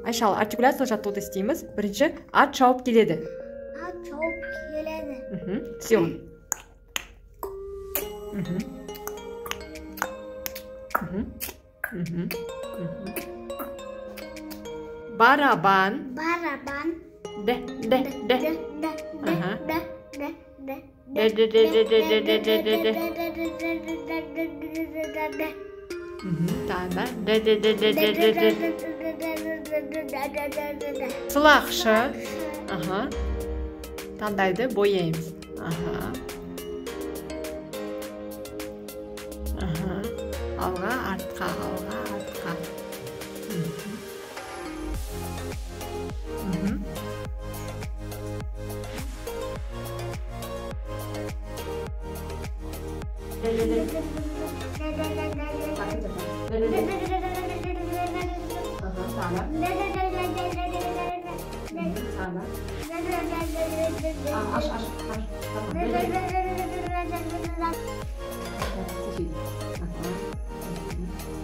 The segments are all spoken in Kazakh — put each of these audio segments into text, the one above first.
Ayşал, артикуляциялық жаттығуды істейміз. Бірінші, ат шауып келеді. Ат шауып келеді. Все. Барабан. Барабан. Де. Ага. Сылақшы. Ага. Таңдайды бояймыз. Ага. Ага. Алға, артқа, алға, артқа.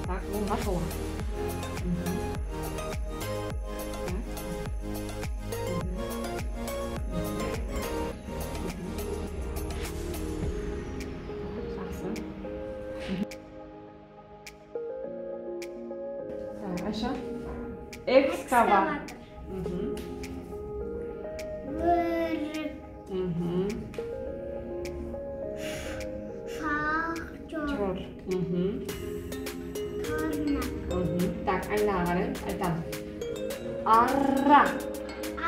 Так, он готов. Ayşe. Ekskavatör. Шахтер. Torna. Так, aylanları aytalım. Arra.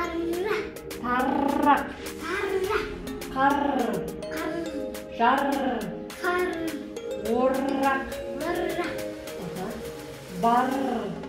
Arra. Tarra. Tarra. Kar. Kar. Jar. Kar. Orrak. Varra. Bar.